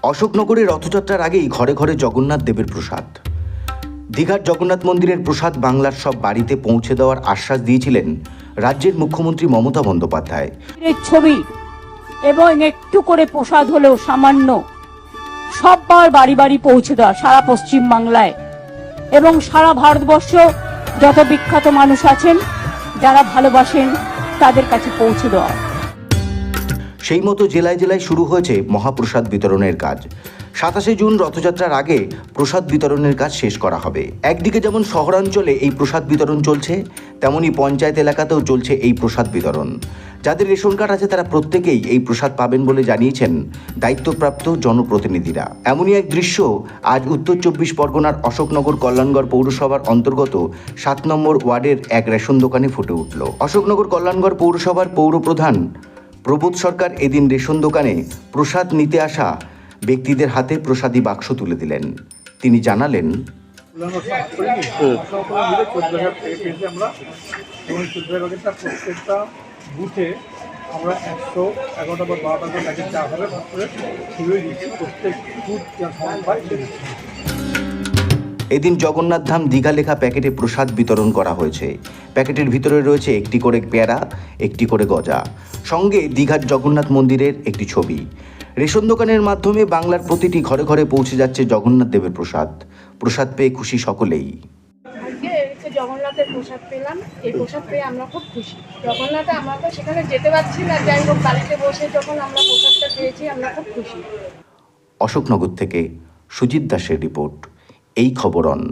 অশোকনগরে রথযাত্রার আগেই ঘরে ঘরে জগন্নাথ দেবের প্রসাদ। দীঘার জগন্নাথ মন্দিরের প্রসাদ বাংলার সব বাড়িতে পৌঁছে দেওয়ার আশ্বাস দিয়েছিলেন রাজ্যের মুখ্যমন্ত্রী মমতা বন্দ্যোপাধ্যায়। ছবি এবং একটু করে প্রসাদ হলেও সামান্য সববার বাড়ি বাড়ি পৌঁছে দেওয়া সারা পশ্চিম বাংলায় এবং সারা ভারতবর্ষ যত বিখ্যাত মানুষ আছেন যারা ভালোবাসেন তাদের কাছে পৌঁছে দেওয়া। সেই মতো জেলায় জেলায় শুরু হয়েছে মহাপ্রসাদ বিতরণের কাজ। 27 জুন রথযাত্রার আগে প্রসাদ বিতরণের কাজ শেষ করা হবে। একদিকে যেমন শহরাঞ্চলে এই প্রসাদ বিতরণ চলছে, তেমনি পঞ্চায়েত এলাকাতেও চলছে এই প্রসাদ বিতরণ। যাদের রেশন কার্ড আছে তারা প্রত্যেকেই এই প্রসাদ পাবেন বলে জানিয়েছেন দায়িত্বপ্রাপ্ত জনপ্রতিনিধিরা। এমনই এক দৃশ্য আজ উত্তর 24 পরগনার অশোকনগর কল্যাণগড় পৌরসভার অন্তর্গত 7 নম্বর ওয়ার্ডের এক রেশন দোকানে ফুটে উঠল। অশোকনগর কল্যাণগড় পৌরসভার পৌরপ্রধান প্রবোধ সরকার এদিন রেশন দোকানে প্রসাদ নিতে আসা ব্যক্তিদের হাতে প্রসাদী বাক্স তুলে দিলেন। তিনি জানালেন, প্রত্যেকটা বুথে আমরা 111টা বা 12টা প্যাকেট চা হবে করে ছড়িয়ে দিচ্ছি, প্রত্যেক বুথ পায়। এদিন জগন্নাথ ধাম দীঘা লেখা প্যাকেটে প্রসাদ বিতরণ করা হয়েছে। প্যাকেটের ভিতরে রয়েছে একটি করে পেয়ারা, একটি করে গজা, সঙ্গে দীঘার জগন্নাথ মন্দিরের একটি ছবি। রেশন দোকানের মাধ্যমে বাংলার প্রতিটি ঘরে ঘরে পৌঁছে যাচ্ছে জগন্নাথ দেবের প্রসাদ। প্রসাদ পেয়ে খুশি সকলেই। জগন্নাথের প্রসাদ পেলাম, এই প্রসাদ পেয়ে আমরা খুব খুশি। জগন্নাথে আমরা তো সেখানে যেতে পারছি না, যাই হোক বাড়িতে বসে যখন আমরা প্রসাদটা পেয়েছি আমরা খুব খুশি। অশোকনগর থেকে সুজিত দাসের রিপোর্ট, এই খবর অন।